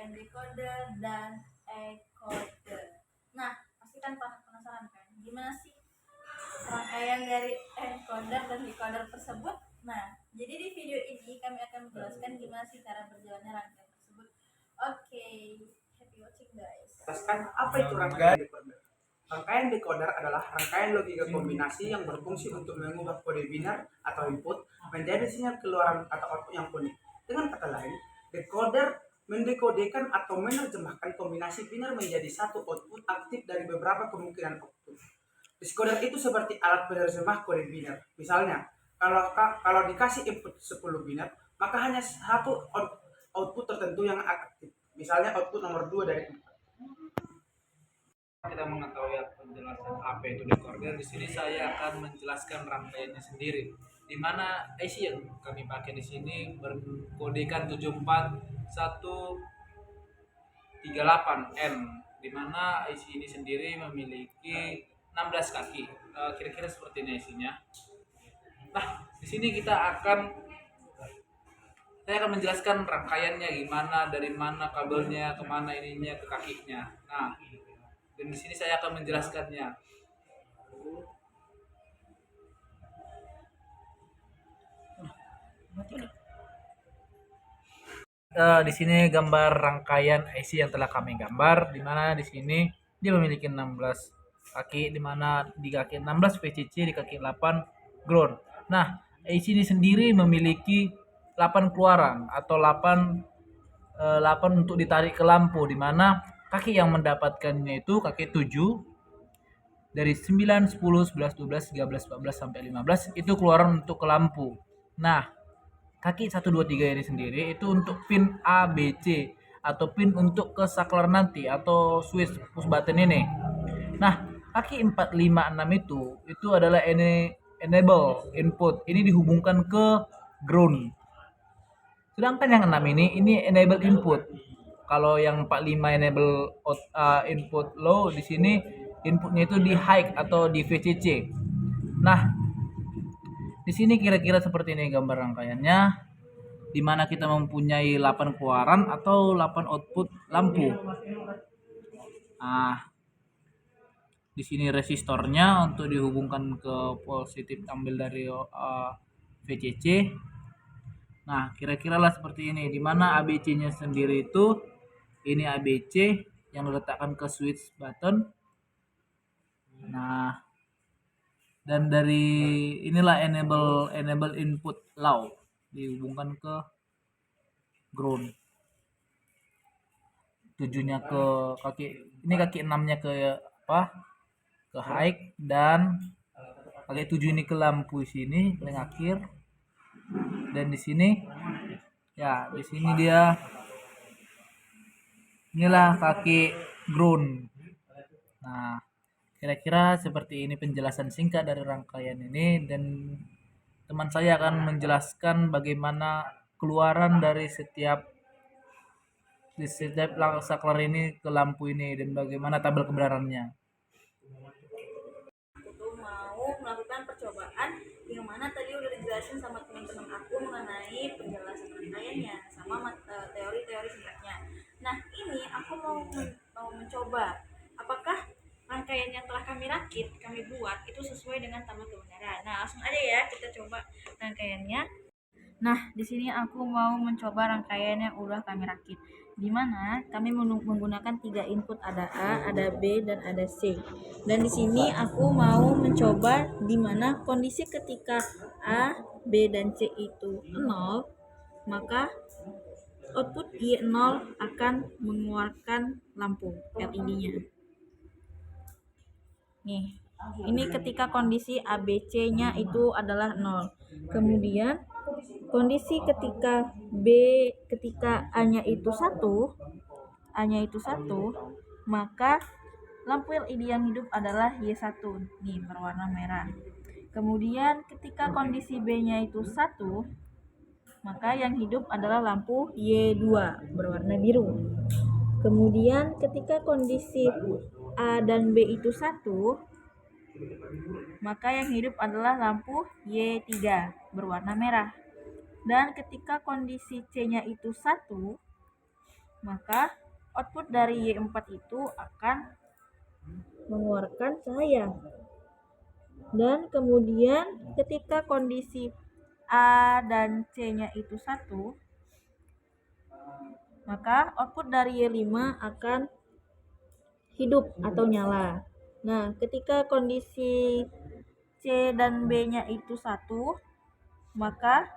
rangkaian decoder dan encoder. Nah, pasti kan penasaran kan, gimana sih rangkaian dari encoder dan decoder tersebut? Nah, jadi di video ini kami akan menjelaskan gimana sih cara berjalannya rangkaian tersebut. Oke, happy watching guys. Jelaskan apa itu rangkaian decoder. Rangkaian decoder adalah rangkaian logika kombinasi yang berfungsi untuk mengubah kode biner atau input menjadi sinyal keluaran atau output yang unik. Dengan kata lain, decoder mendekodekan atau menerjemahkan kombinasi biner menjadi satu output aktif dari beberapa kemungkinan output. Decoder itu seperti alat penerjemah kode biner. Misalnya, kalau dikasih input 10 biner, maka hanya satu output tertentu yang aktif. Misalnya output nomor 2 dari 4. Kita mengetahui penjelasan apa itu decoder, di sini saya akan menjelaskan rangkaiannya sendiri. Di mana IC yang kami pakai di sini berkodekan 74138N, di mana IC ini sendiri memiliki 16 kaki. Kira-kira seperti ini IC-nya. Nah, di sini saya akan menjelaskan rangkaiannya gimana, dari mana kabelnya, kemana ininya, ke kakinya. Nah, dan di sini saya akan menjelaskannya. Di sini gambar rangkaian IC yang telah kami gambar, di mana di sini dia memiliki 16 kaki, di mana di kaki 16 VCC, di kaki 8 ground. Nah, IC ini sendiri memiliki 8 keluaran atau 8 untuk ditarik ke lampu, di mana kaki yang mendapatkannya itu kaki 7 dari 9, 10, 11, 12, 13, 14 sampai 15 itu keluaran untuk ke lampu. Nah, kaki 1 2 3 ini sendiri itu untuk pin A, B, C atau pin untuk ke saklar nanti atau switch push button ini. Nah, kaki 4 5 6 itu adalah enable input. Ini dihubungkan ke ground. Sedangkan yang 6 ini enable input. Kalau yang 45 enable input low, di sini inputnya itu di high atau di VCC. Nah, di sini kira-kira seperti ini gambar rangkaiannya, di mana kita mempunyai 8 keluaran atau 8 output lampu. Nah, di sini resistornya untuk dihubungkan ke positif ambil dari VCC. Nah, kira-kira lah seperti ini, di mana ABC-nya sendiri itu ini ABC yang diletakkan ke switch button. Nah, dan dari inilah enable input low dihubungkan ke ground. 7-nya ke kaki, ini kaki 6-nya ke ke high, dan kaki 7 ini ke lampu sini paling akhir. Dan di sini ya, di sini dia inilah kaki ground. Nah, kira-kira seperti ini penjelasan singkat dari rangkaian ini, dan teman saya akan menjelaskan bagaimana keluaran dari setiap saklar ini ke lampu ini dan bagaimana tabel kebenarannya. Aku tuh mau melakukan percobaan yang mana tadi udah dijelasin sama teman-teman aku mengenai penjelasan rangkaiannya sama teori-teori singkatnya. Nah, ini aku mau mencoba apakah rangkaian yang telah kami rakit, kami buat itu sesuai dengan tabel kebenaran. Nah, langsung aja ya kita coba rangkaiannya. Nah, di sini aku mau mencoba rangkaian yang udah kami rakit, di mana kami menggunakan 3 input, ada A, ada B, dan ada C. Dan di sini aku mau mencoba di mana kondisi ketika A, B, dan C itu 0, maka output Y0 akan mengeluarkan lampu LED-nya. Nih, ini ketika kondisi ABC-nya itu adalah 0. Kemudian kondisi ketika A-nya itu 1, maka lampu LED yang hidup adalah Y1, nih berwarna merah. Kemudian ketika kondisi B-nya itu 1, maka yang hidup adalah lampu Y2 berwarna biru. Kemudian ketika kondisi A dan B itu 1, maka yang hidup adalah lampu Y3 berwarna merah. Dan ketika kondisi C-nya itu 1, maka output dari Y4 itu akan mengeluarkan cahaya. Dan kemudian ketika kondisi A dan C-nya itu 1, maka output dari Y5 akan hidup atau nyala. Nah, ketika kondisi C dan B-nya itu 1, maka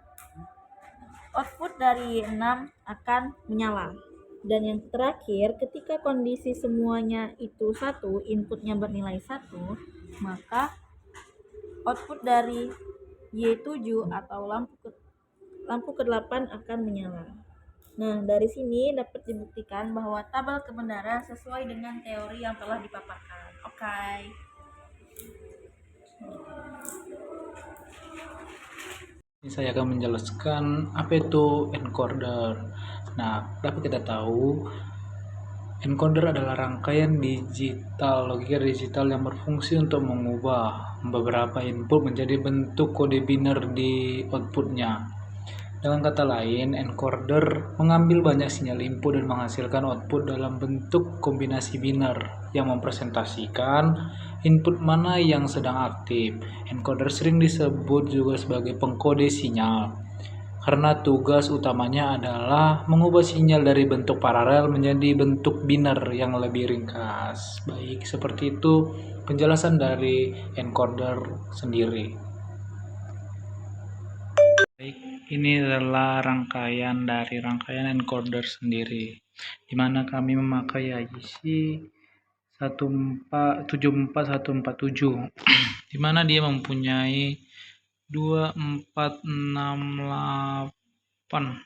output dari Y6 akan menyala. Dan yang terakhir, ketika kondisi semuanya itu 1, inputnya bernilai 1, maka output dari Y7 atau lampu ke-8 akan menyala. Nah, dari sini dapat dibuktikan bahwa tabel kebenaran sesuai dengan teori yang telah dipaparkan. Oke. Ini saya akan menjelaskan apa itu encoder. Nah, dapat kita tahu encoder adalah rangkaian logika digital yang berfungsi untuk mengubah beberapa input menjadi bentuk kode biner di outputnya. Dengan kata lain, encoder mengambil banyak sinyal input dan menghasilkan output dalam bentuk kombinasi biner yang mempresentasikan input mana yang sedang aktif. Encoder sering disebut juga sebagai pengkode sinyal, karena tugas utamanya adalah mengubah sinyal dari bentuk paralel menjadi bentuk biner yang lebih ringkas. Baik, seperti itu penjelasan dari encoder sendiri. Baik, ini adalah rangkaian dari rangkaian encoder sendiri, di mana kami memakai IC 74147, di mana dia mempunyai 2468,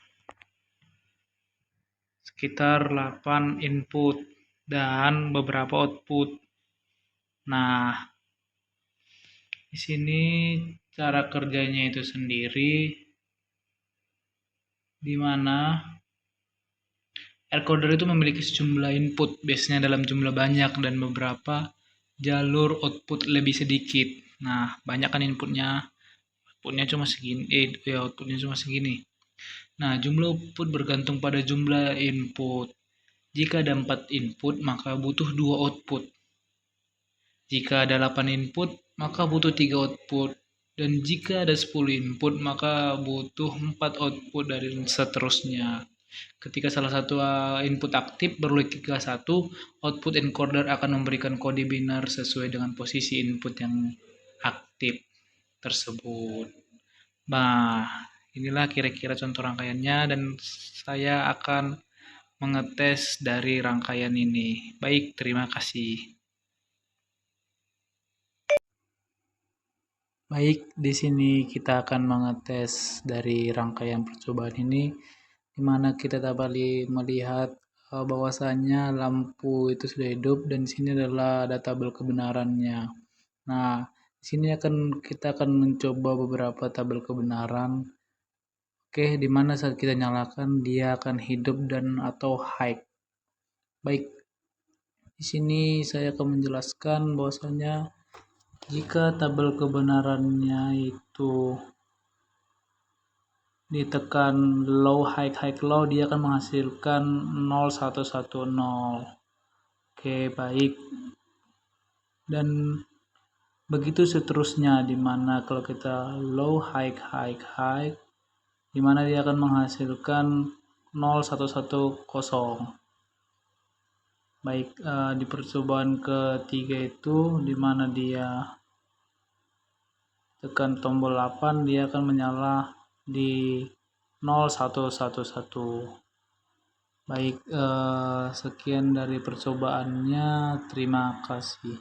sekitar 8 input dan beberapa output. Nah, di sini cara kerjanya itu sendiri, di mana encoder itu memiliki sejumlah input, biasanya dalam jumlah banyak, dan beberapa jalur output lebih sedikit. Nah, banyak kan outputnya cuma segini, outputnya cuma segini. Nah, jumlah output bergantung pada jumlah input. Jika ada 4 input, maka butuh 2 output. Jika ada 8 input, maka butuh 3 output. Dan jika ada 10 input, maka butuh 4 output dari seterusnya. Ketika salah satu input aktif berlogika 1, output encoder akan memberikan kode biner sesuai dengan posisi input yang aktif tersebut. Nah, inilah kira-kira contoh rangkaiannya, dan saya akan mengetes dari rangkaian ini. Baik, terima kasih. Baik, di sini kita akan mengetes dari rangkaian percobaan ini, di mana kita dapat melihat bahwasanya lampu itu sudah hidup, dan di sini adalah ada tabel kebenarannya. Nah, di sini kita akan mencoba beberapa tabel kebenaran. Oke, di mana saat kita nyalakan dia akan hidup dan atau high. Baik, di sini saya akan menjelaskan bahwasanya jika tabel kebenarannya itu ditekan low high low, dia akan menghasilkan 0110. Oke, baik. Dan begitu seterusnya, dimana kalau kita low high dimana dia akan menghasilkan 0110. Baik, di percobaan ketiga itu dimana dia tekan tombol 8, dia akan menyala di 0111. Baik, sekian dari percobaannya. Terima kasih.